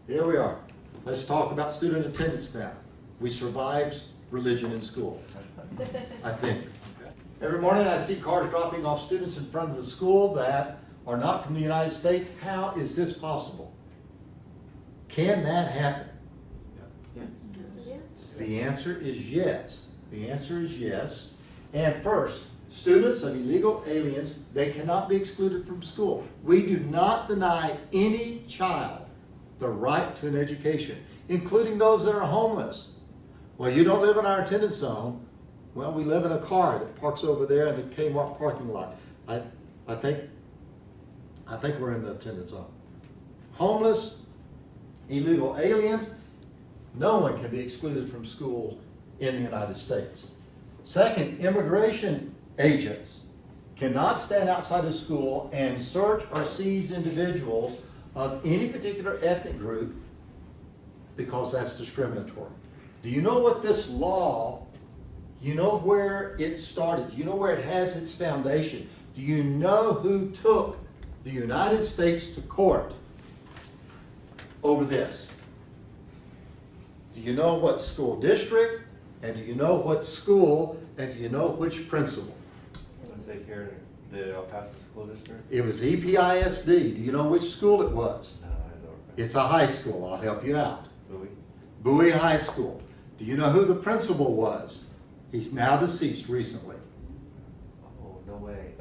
Here we are. Let's talk about student attendance now. We survived religion in school, I think. Every morning I see cars dropping off students in front of the school that are not from the United States. How is this possible? Can that happen? The answer is yes. The answer is yes. And first, students of illegal aliens, they cannot be excluded from school. We do not deny any child the right to an education, including those that are homeless. Well, you don't live in our attendance zone. Well, we live in a car that parks over there in the Kmart parking lot. I think we're in the attendance zone. Homeless, illegal aliens, no one can be excluded from school in the United States. Second, immigration agents cannot stand outside of school and search or seize individuals of any particular ethnic group because that's discriminatory. Do you know what this law, you know where it started? Do you know where it has its foundation? Do you know who took the United States to court over this? Do you know what school district? And do you know what school? And do you know which principal? Let's say here, the El Paso School District? It was EPISD. Do you know which school it was? No, I don't. It's a high school. I'll help you out. Bowie? Bowie High School. Do you know who the principal was? He's now deceased recently. Oh, no way.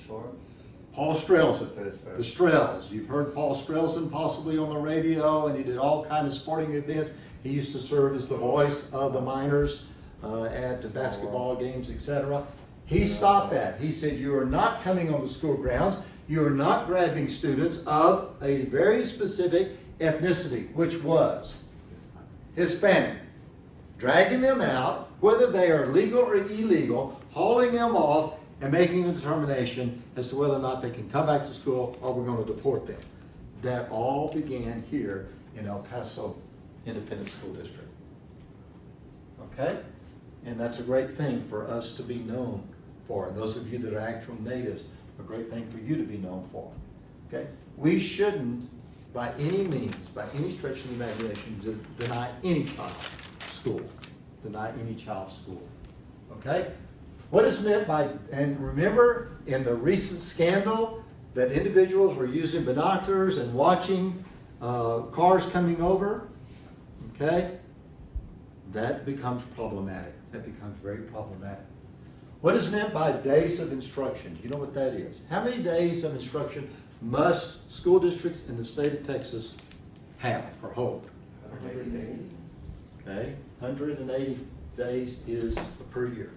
Shorts? Paul Strelson. Strelson. The Strels. You've heard Paul Strelson possibly on the radio, and he did all kinds of sporting events. He used to serve as the voice of the minors at the basketball games, etc. He stopped that. He said, you are not coming on the school grounds. You are not grabbing students of a very specific ethnicity, which was Hispanic. Dragging them out, whether they are legal or illegal, hauling them off, and making a determination as to whether or not they can come back to school or we're going to deport them. That all began here in El Paso Independent School District. Okay? And that's a great thing for us to be known for. And those of you that are actual natives, a great thing for you to be known for. Okay? We shouldn't, by any means, by any stretch of the imagination, just deny any child school. Deny any child school. Okay? What is meant by, and remember in the recent scandal that individuals were using binoculars and watching cars coming over, okay? That becomes problematic. That becomes very problematic. What is meant by days of instruction? Do you know what that is? How many days of instruction must school districts in the state of Texas have or hold? 180 days. Okay, 180 days is per year.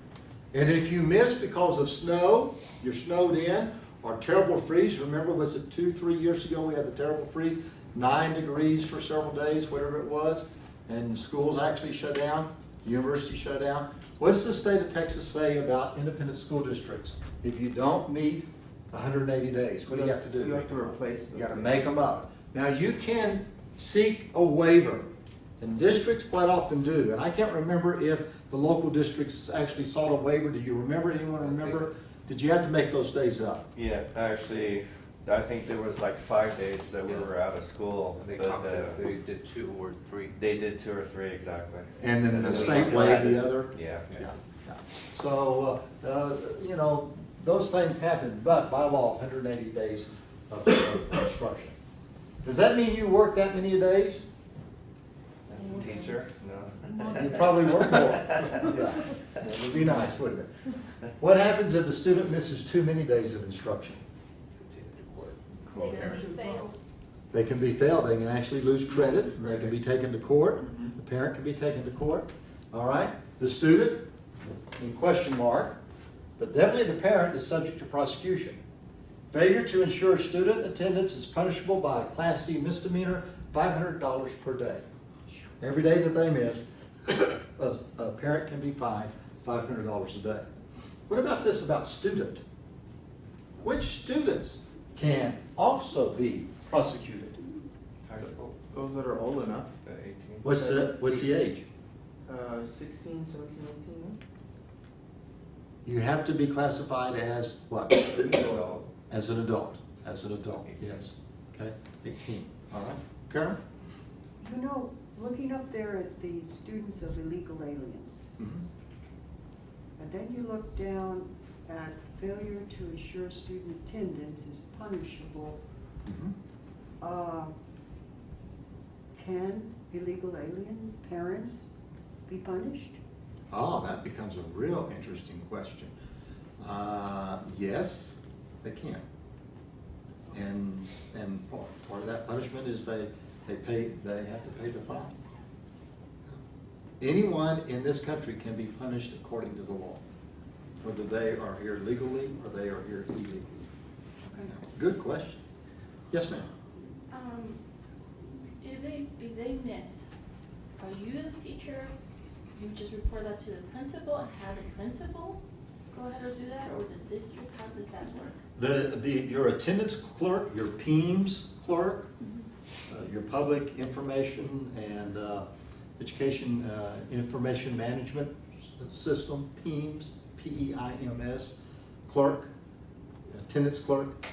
And if you miss because of snow, you're snowed in, or terrible freeze, remember, was it 2-3 years ago we had the terrible freeze, 9 degrees for several days, whatever it was, and schools actually shut down, university shut down. What does the state of Texas say about independent school districts? If you don't meet 180 days, what do you have to do? You have to replace them. You got to make them up. Now you can seek a waiver, and districts quite often do. And I can't remember if the local districts actually sought a waiver. Do you remember? Anyone remember? Did you have to make those days up? Yeah, actually, I think there was like 5 days that we were out of school. They but, talked about, they did 2 or 3. They did 2 or 3 exactly. And then the so we state still waived had the it. other? Yeah. Yeah. So, you know, those things happen, but by law, 180 days of instruction. Does that mean you work that many days? As a teacher, no. You probably work more. Yeah. It would be nice, wouldn't it? What happens if the student misses too many days of instruction? They can be failed. They can actually lose credit. And they can be taken to court. The parent can be taken to court. All right? The student, in question mark, but definitely the parent is subject to prosecution. Failure to ensure student attendance is punishable by a Class C misdemeanor, $500 per day. Every day that they miss, a parent can be fined $500 a day. What about this about student? Which students can also be prosecuted? High school, Those that are old enough, 18. What's the age? 16, 17, 18, You have to be classified as what? Well, As an adult. As an adult, yes. Okay, 18. All right. Karen? You know, looking up there at the students of illegal aliens, Mhm. and then you look down at failure to ensure student attendance is punishable. Mhm. Can illegal alien parents be punished? Oh, that becomes a real interesting question. Yes, they can. And part of that punishment is they have to pay the fine. Anyone in this country can be punished according to the law, whether they are here legally or they are here illegally. Good question. Yes, ma'am. If they miss, are you the teacher, you just report that to the principal and have the principal go ahead and do that, or the district, how does that work? Your attendance clerk, your PEIMS clerk, your public information and education information management system, PEIMS, PEIMS, clerk, attendance clerk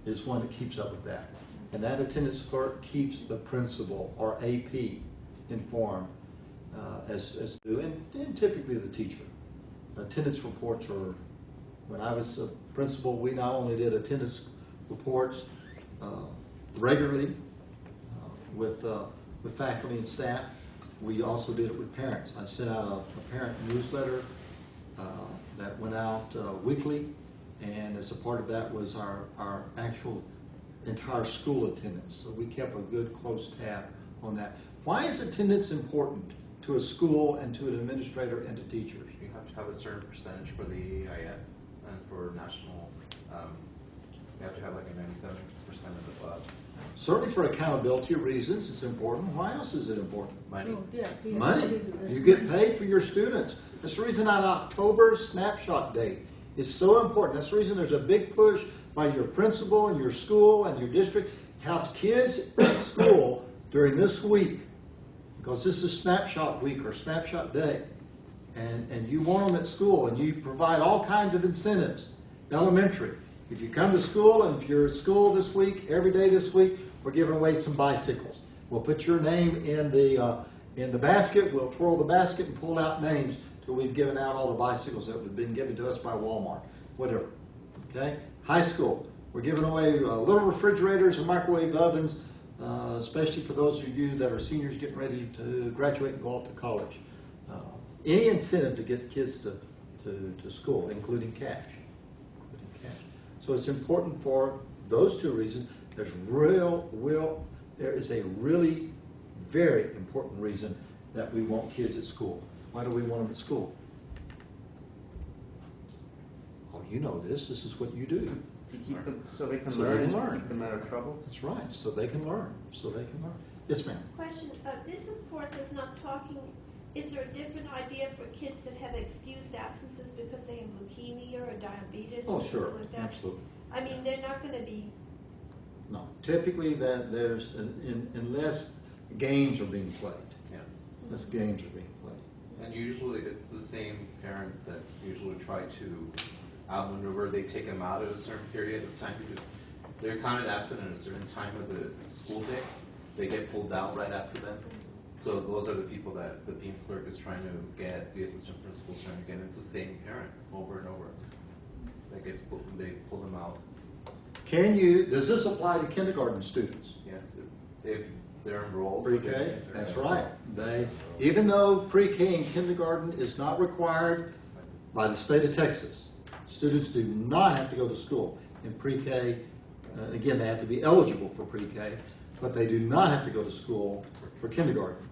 is one that keeps up with that. And that attendance clerk keeps the principal or AP informed as to, and typically the teacher. Attendance reports are, when I was a principal, we not only did attendance reports regularly with faculty and staff, we also did it with parents. I sent out a parent newsletter that went out weekly, and as a part of that was our actual entire school attendance. So we kept a good close tab on that. Why is attendance important to a school and to an administrator and to teachers? You have to have a certain percentage for the AIS and for national, you have to have like a 97% of the club. Certainly for accountability reasons, it's important. Why else is it important? Money. Money. You get paid for your students. That's the reason that October snapshot date is so important. That's the reason there's a big push by your principal and your school and your district, have kids at school during this week, because this is snapshot week or snapshot day, and you want them at school, and you provide all kinds of incentives. Elementary, if you come to school, and if you're at school this week, every day this week, we're giving away some bicycles. We'll put your name in the basket, we'll twirl the basket and pull out names till we've given out all the bicycles that have been given to us by Walmart, whatever. Okay? High school, we're giving away little refrigerators and microwave ovens, especially for those of you that are seniors getting ready to graduate and go off to college. Any incentive to get the kids to school, including cash. So it's important for those two reasons. There is a really very important reason that we want kids at school. Why do we want them at school? Oh, you know this. This is what you do. To keep them, so they can So they learn, can learn. keep them out of trouble? That's right. So they can learn. Yes, ma'am. Question, this of course is not talking, is there a different idea for kids that have excused absences because they have leukemia or diabetes Oh, or sure. something like that? Absolutely. I mean, they're not gonna be, No. Typically, that there's unless games are being played. Yes. Unless games are being played. And usually it's the same parents that usually try to outmaneuver. They take them out at a certain period of time because they're counted absent at a certain time of the school day. They get pulled out right after that. So those are the people that the PEIMS clerk is trying to get, the assistant principal is trying to get. It's the same parent over and over that gets pulled, they pull them out. Does this apply to kindergarten students? Yes, if they're enrolled. Pre-K? That's right. Even though pre-K and kindergarten is not required by the state of Texas, students do not have to go to school in pre-K. Again, they have to be eligible for pre-K, but they do not have to go to school for kindergarten.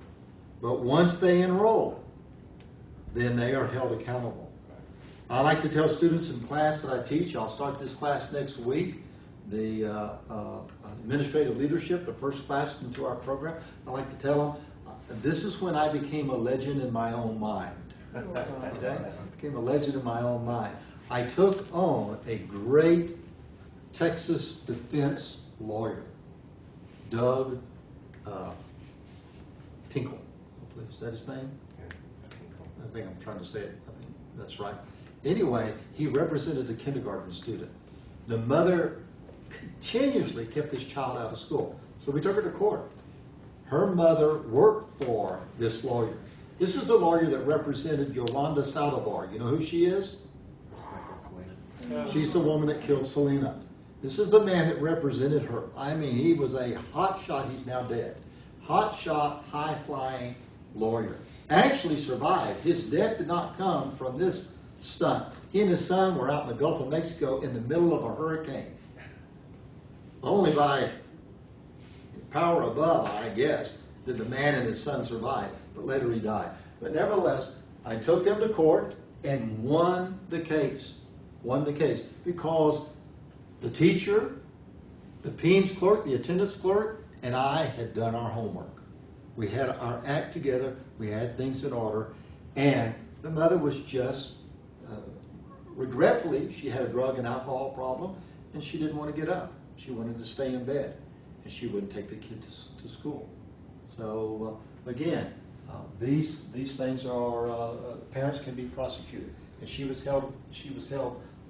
But once they enroll, then they are held accountable. I like to tell students in class that I teach, I'll start this class next week, the administrative leadership, the first class into our program, I like to tell them, this is when I became a legend in my own mind. Okay? Became a legend in my own mind. I took on a great Texas defense lawyer, Doug Tinkle. Is that his name? I think I'm trying to say it. I think that's right. Anyway, he represented a kindergarten student. The mother continuously kept this child out of school. So we took her to court. Her mother worked for this lawyer. This is the lawyer that represented Yolanda Saldivar. You know who she is? She's the woman that killed Selena. This is the man that represented her. I mean, he was a hot shot. He's now dead. Hot shot, high flying lawyer. Actually survived. His death did not come from this stunt. He and his son were out in the Gulf of Mexico in the middle of a hurricane. Only by power above, I guess, did the man and his son survive. But later he died. But nevertheless, I took them to court and won the case. Won the case because the teacher, the PEIMS clerk, the attendance clerk, and I had done our homework. We had our act together. We had things in order. And the mother was just, regretfully, she had a drug and alcohol problem, and she didn't want to get up. She wanted to stay in bed, and she wouldn't take the kid to school. So, again, these things are, parents can be prosecuted. And she was held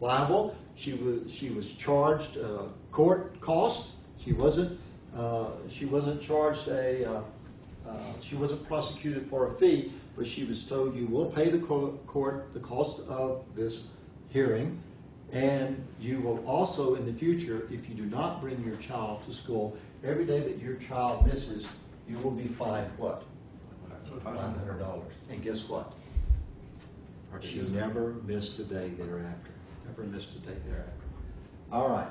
liable. She was charged court cost. She wasn't charged she wasn't prosecuted for a fee, but she was told you will pay the court the cost of this hearing, and you will also in the future, if you do not bring your child to school, every day that your child misses, you will be fined what? $500. And guess what? She never missed a day thereafter. Never missed a day thereafter. All right.